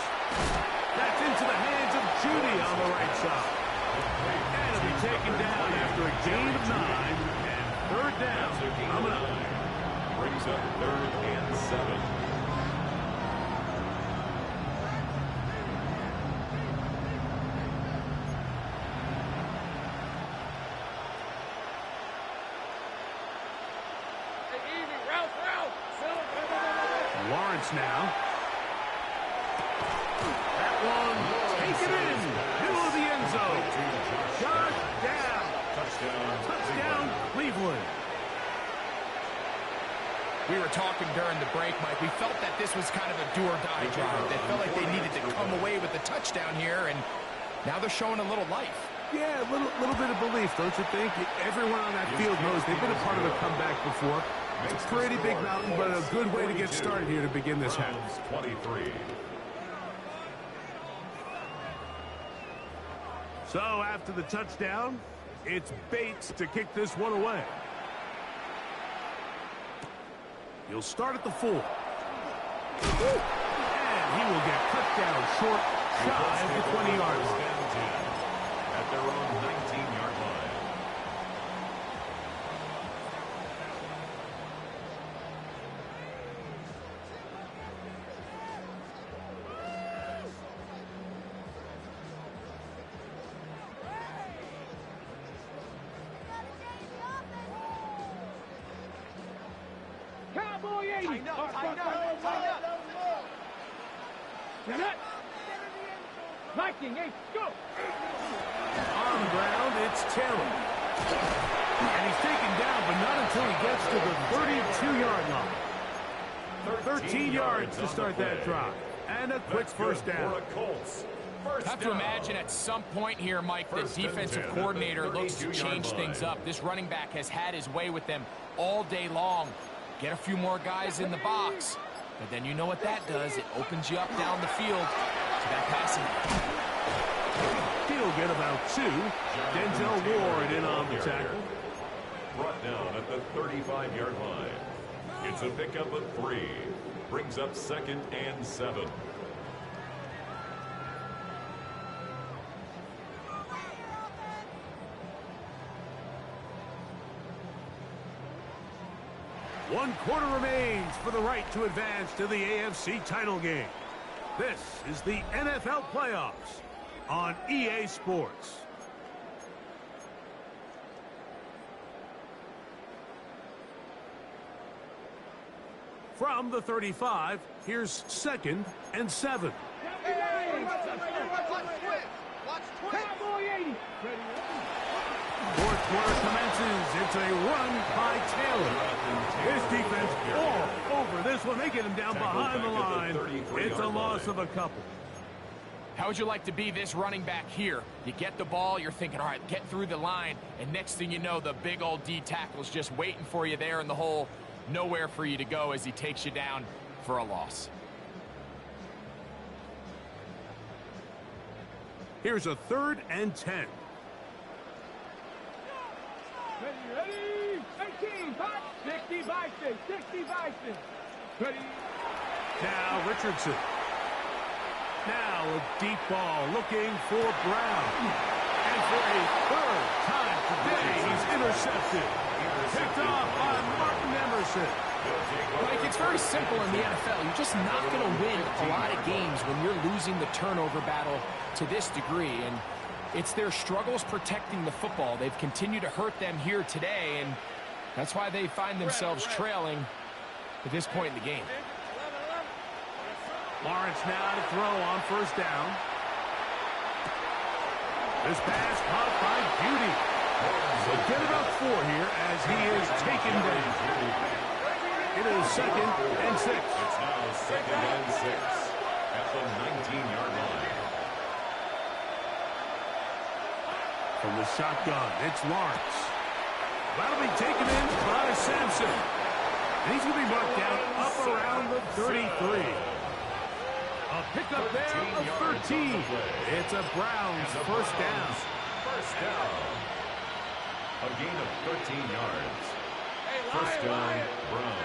That's into the hands of Judy on the right side. And it'll be taken down after a gain of 9 and 3rd down coming up. Brings up 3rd and 7. Hey, Evie, route. Lawrence now. That one, take it in. Middle of the end zone. Touchdown, Cleveland. We were talking during the break, Mike. We felt that this was kind of a do-or-die drive. They felt like they needed to come away with the touchdown here, and now they're showing a little life. Yeah, a little bit of belief, don't you think? Everyone on that field knows they've been a part of a comeback before. It's a pretty big mountain, but a good way to get started here to begin this half. 23. So after the touchdown, it's Bates to kick this one away. He'll start at the 4. And he will get cut down short, shy of the 20-yard line. At their own 19-yard line. Cowboy 80. Tighten up. Viking 8, go. On the ground, it's Taylor. And he's taken down, but not until he gets to the 32-yard line. 13 yards to start that drive. And a quick first down. Have to imagine at some point here, Mike, the defensive coordinator looks to change things up. This running back has had his way with them all day long. Get a few more guys in the box. But then you know what that does. It opens you up down the field to that passing. He'll get about 2. Denzel Ward in on the tackle. Brought down at the 35-yard line. It's a pickup of 3. Brings up 2nd and 7. One quarter remains for the right to advance to the AFC title game. This is the NFL playoffs on EA Sports. From the 35, here's 2nd and 7. Cowboy 80. Fourth quarter commences misses. It's a run by Taylor. This defense all over this one. They get him down behind the line. It's a loss of a couple. How would you like to be this running back here? You get the ball, you're thinking, all right, get through the line, and next thing you know, the big old D tackle's just waiting for you there in the hole. Nowhere for you to go as he takes you down for a loss. Here's a 3rd and 10. Ready, 18, 60 Bison, 60 Bison. Ready. Now Richardson. Now a deep ball looking for Brown. And for a 3rd time today, he's intercepted. Picked off by Martin Emerson. Mike, it's very simple in the NFL. You're just not going to win a lot of games when you're losing the turnover battle to this degree. And it's their struggles protecting the football. They've continued to hurt them here today, and that's why they find themselves trailing at this point in the game. Lawrence now to throw on 1st down. This pass caught by Beauty. So get about 4 here as he is taken down. It is 2nd and 6. It's now 2nd and 6 at the 19-yard line. From the shotgun, it's Lawrence. That'll be taken in by Sampson. And he's going to be marked down up around the 33. A pickup there of 13. It's a Browns 1st down. 1st down. A gain of 13 yards. 1st down, Brown.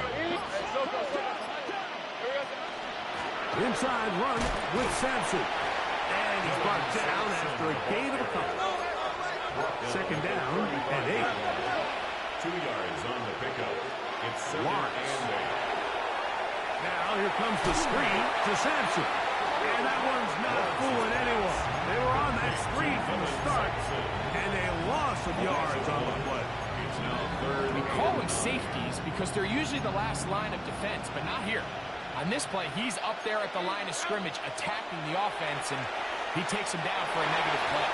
Inside run with Sampson. And he's brought down after a gain of a couple. 2nd down and 8. 2 yards on the pickup. It's 2nd and 8. Now here comes the screen to Sampson. And that one's not fooling anyone. They were on that screen from the start. And a loss of yards on the play. It's now 3rd. We call them safeties because they're usually the last line of defense, but not here. On this play, he's up there at the line of scrimmage attacking the offense, and he takes him down for a negative play.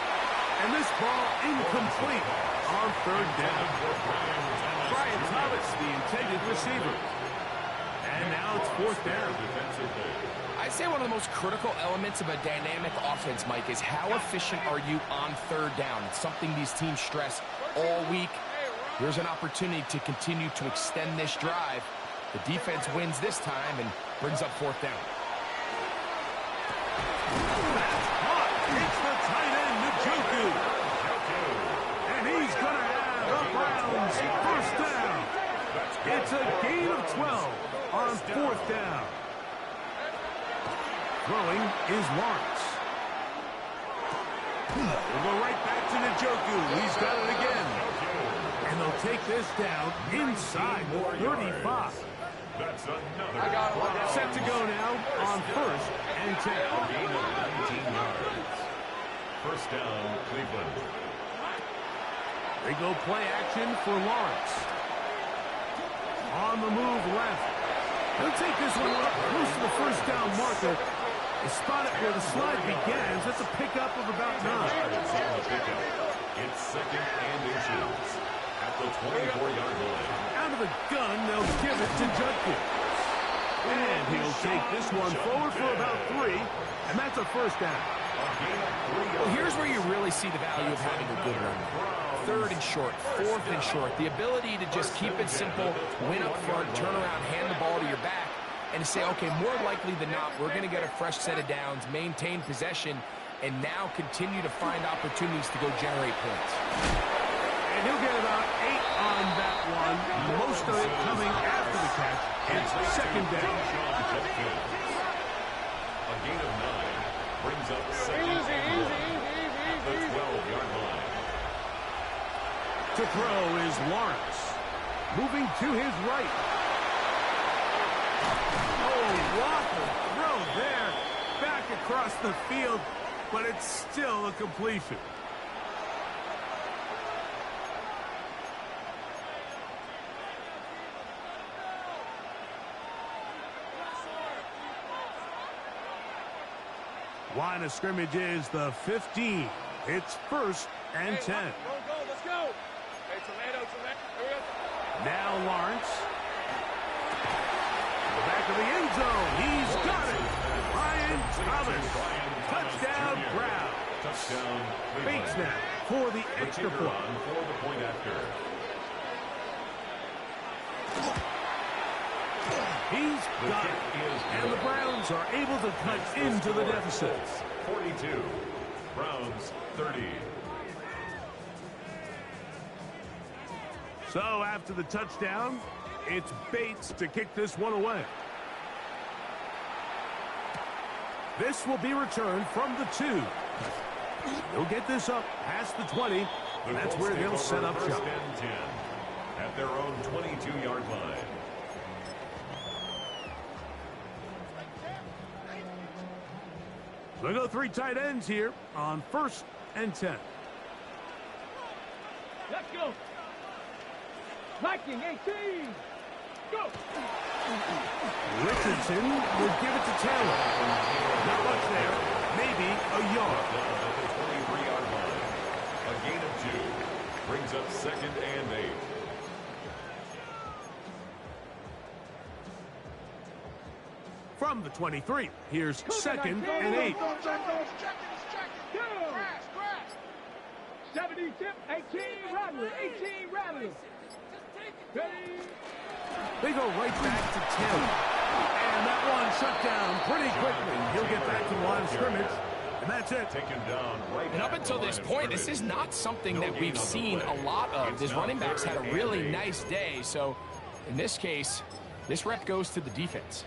And this ball incomplete on 3rd down. Brian Thomas, the intended receiver. And now it's 4th down. I'd say one of the most critical elements of a dynamic offense, Mike, is how efficient are you on 3rd down. It's something these teams stress all week. Here's an opportunity to continue to extend this drive. The defense wins this time and brings up 4th down. That's caught. It's the tight end, Njoku. And he's going to have a Browns 1st down. It's a gain of 12 on 4th down. Throwing is Lawrence. We'll go right back to Njoku. He's got it again. And they'll take this down inside the 35. That's another. Set to go now on 1st and 10. Gain of 19 yards. 1st down, Cleveland. They go play action for Lawrence. On the move left. They'll take this one up close to the 1st down marker. They spot it where the slide begins. That's a pickup of about 9. It's 2nd and inches at the 24-yard line. Out of the gun, they'll give it to Judkins. And he'll take this one forward for about 3, and that's a 1st down. Well, here's where you really see the value of having a good run. 3rd and short, 4th and short. The ability to just keep it simple, win up front, turn around, hand the ball to your back, and to say, okay, more likely than not, we're going to get a fresh set of downs, maintain possession, and now continue to find opportunities to go generate points. And he'll get about 8 on that one, most of it coming after the catch. It's 2nd down. A gain of 9 brings up 2nd at the 12-yard line. To throw is Lawrence. Moving to his right. Oh, waffle throw there. Back across the field, but it's still a completion. Line of scrimmage is the 15. It's 1st and 10. Go, let's go. Hey, tomato. Now Lawrence. The back of the end zone. He's got it. Brian Thomas. Touchdown, Brown. Touchdown, Fake snap for the extra kicker point. on for the point after. He's got it. And the Browns are able to cut into the deficit. 42. Browns 30. So after the touchdown, it's Bates to kick this one away. This will be returned from the 2. They'll get this up past the 20. And that's where they'll set up shop. First and 10 at their own 22-yard line. They'll go 3 tight ends here on 1st and 10. Let's go. Viking 18. Go. Richardson will give it to Taylor. Not much there. Maybe a yard. At the 23-yard line. A gain of 2. Brings up 2nd and 8. From the 23, here's 2nd and 8. 70 tip, 18 Rattler, 18 Rattler. They go right back to Taylor. And that one shut down pretty quickly. He'll get back to the line of scrimmage. And that's it. Taken down right. And up until this point, this is not something that we've seen a lot of. These running backs had a really nice day. So in this case, this rep goes to the defense.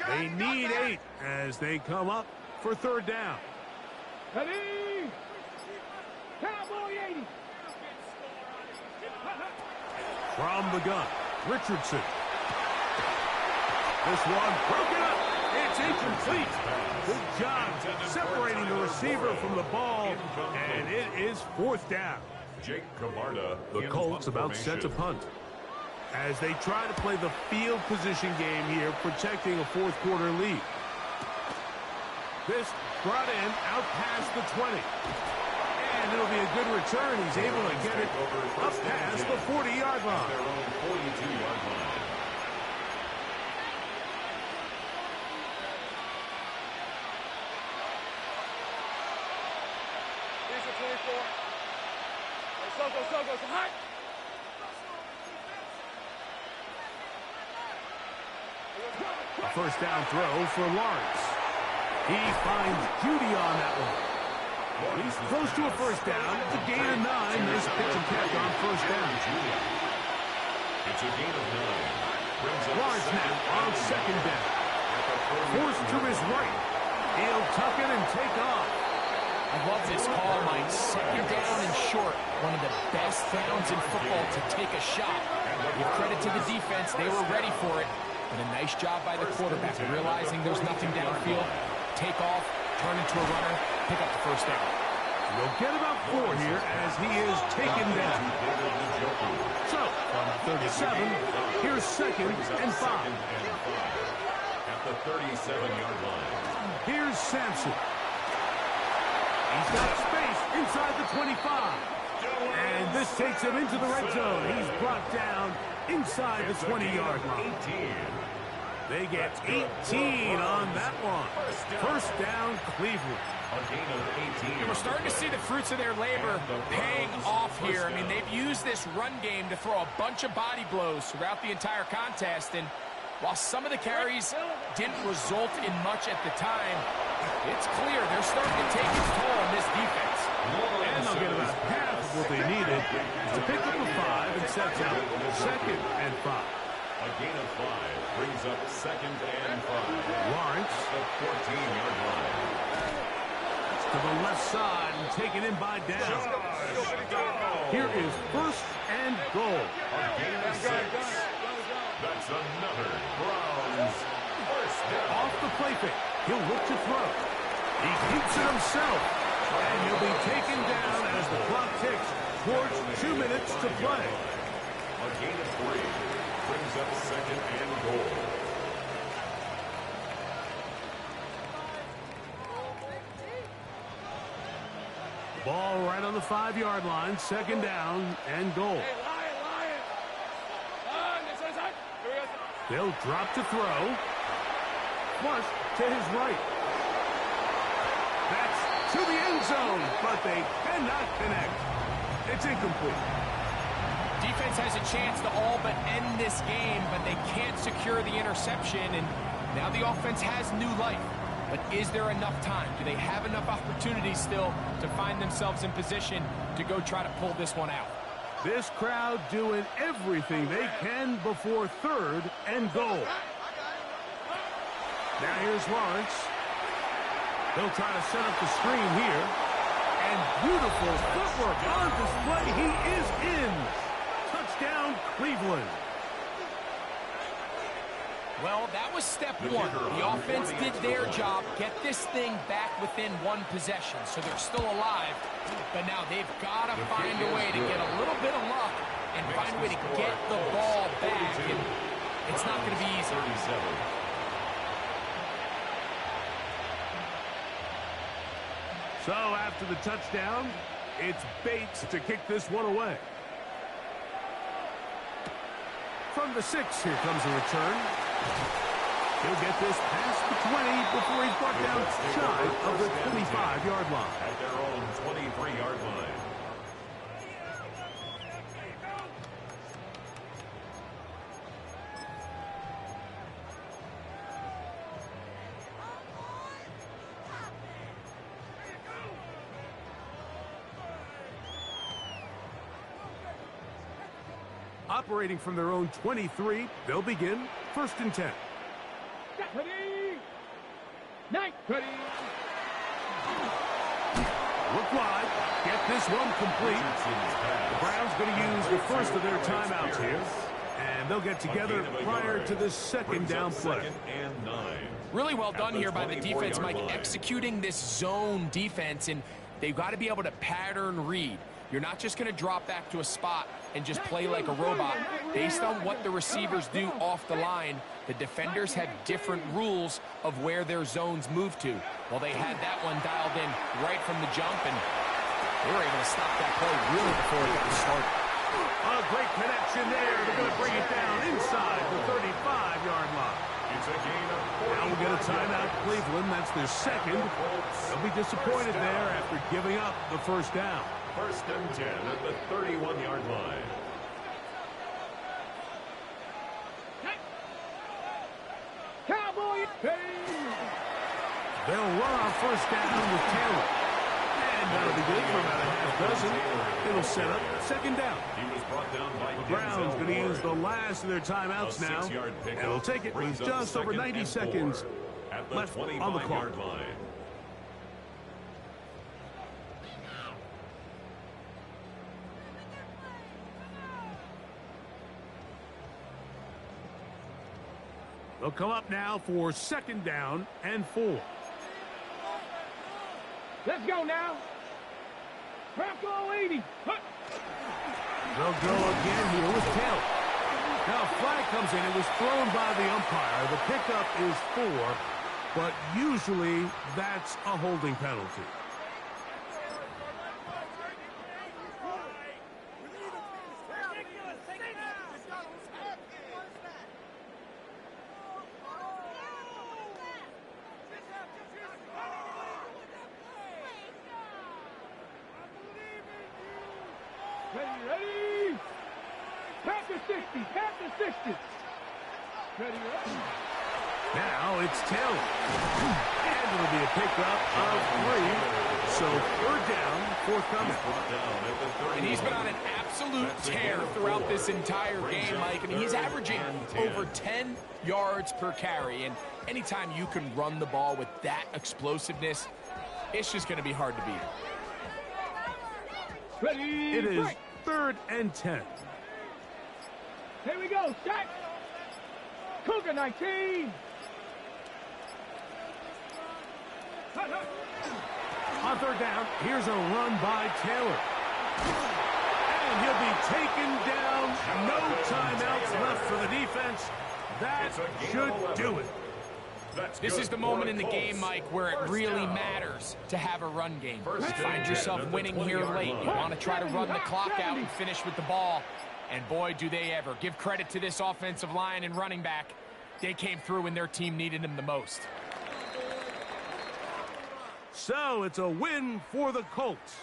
They need 8 as they come up for 3rd down. Ready? Cowboy 80. From the gun, Richardson. This one broken up. It's incomplete. Good job separating the receiver from the ball, and it is 4th down. Jake Camarda. The Colts about set to punt as they try to play the field position game here, protecting a 4th quarter lead. This brought in out past the 20. And it'll be a good return. He's able to get it up past the 40-yard line. Their own 42-yard line. Here's the 24. Go, hot. A 1st down throw for Lawrence. He finds Judy on that one. He's close to a 1st down. It's a gain of 9. Nice pitch and catch on 1st down. It's a gain of 9. Lawrence now on 2nd down. Forced to his right. He'll tuck it and take off. I love this call, Mike. 2nd down and short. One of the best downs in football to take a shot. Give credit to the defense. They were ready for it. And a nice job by the quarterback, realizing there's nothing downfield. Take off, turn into a runner, pick up the 1st down. He'll get about 4 here as he is taken down. So, from 37, here's 2nd and 5. At the 37-yard line. Here's Sampson. He's got space inside the 25. And this takes him into the red zone. He's brought down inside the 20-yard line. They get 18 on that one. 1st down, Cleveland. A gain of 18. And we're starting to see the fruits of their labor paying off here. I mean, they've used this run game to throw a bunch of body blows throughout the entire contest. And while some of the carries didn't result in much at the time, it's clear they're starting to take its toll on this defense. And they'll get about half of what they needed to pick up a 5 and sets out 2nd and 5. A gain of 5 brings up 2nd and 5. Lawrence. The 14-yard line. To the left side and taken in by down. Here is 1st and goal. A gain of 6. That's another Browns 1st down. Off the play fake. He'll look to throw. He keeps it himself. And he'll be taken down as the clock ticks towards 2 minutes to play. A gain of 3 brings up 2nd and goal. Ball right on the 5-yard line. Second down and goal. Hey, Lion. This one's hot. Here we go. They'll drop to throw. Flush to his right. That's to the end zone, but they cannot connect. It's incomplete. Defense has a chance to all but end this game, but they can't secure the interception, and now the offense has new life. But is there enough time? Do they have enough opportunities still to find themselves in position to go try to pull this one out? This crowd doing everything they can before third and goal. Now here's Lawrence. They'll try to set up the screen here. And beautiful footwork on display. He is in. Touchdown, Cleveland. Well, that was step one. The offense did their job, get this thing back within one possession, so they're still alive. But now they've got to find a way to get a little bit of luck and find a way to get the ball back. And it's not going to be easy. So after the touchdown, it's Bates to kick this one away. From the 6, here comes a return. He'll get this past the 20 before he's brought down shy of the 25-yard line. At their own 23-yard line. Operating from their own 23, they'll begin 1st and 10. Ready. Night. Ready. Look wide. Get this one complete. The Browns going to use the first of their timeouts here. And they'll get together prior to this second down play. Really well done here by the defense, Mike, executing this zone defense, and they've got to be able to pattern read. You're not just going to drop back to a spot and just play like a robot. Based on what the receivers do off the line, the defenders have different rules of where their zones move to. Well, they had that one dialed in right from the jump, and they were able to stop that play really before it got started. A great connection there. They're going to bring it down inside the 35-yard line. It's a gain of 40. Now we'll get a timeout, Cleveland. That's their second. They'll be disappointed there after giving up the first down. 1st and 10 at the 31-yard line. Cowboy. They'll run on 1st down with Taylor. And that'll be good for about a half dozen. It'll set up 2nd down. He was brought down by The Browns going to use the last of their timeouts now. And they'll take it with just over 90 seconds left on the clock. Line. They'll come up now for 2nd down and 4. Let's go now. Bronco 80. They'll go again here with Taylor. Now a flag comes in. It was thrown by the umpire. The pickup is 4, but usually that's a holding penalty. Ready. Panther 60. Panther 60. Ready. Now it's Taylor. And it'll be a pickup of 3. So 3rd down, forthcoming. And he's been on an absolute tear throughout this entire game, Mike. I mean, he's averaging over 10 yards per carry. And anytime you can run the ball with that explosiveness, it's just going to be hard to beat. Ready. It is 3rd and 10. Here we go. Shot. Cougar 19. On 3rd down, here's a run by Taylor. And he'll be taken down. No timeouts left for the defense. That should do it. This is the moment in the game, Mike, where it really matters to have a run game. You find yourself winning here late. You want to try to run the clock out and finish with the ball. And boy, do they ever. Give credit to this offensive line and running back. They came through when their team needed them the most. So it's a win for the Colts.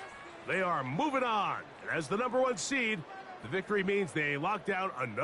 They are moving on. And as the #1 seed, the victory means they locked down another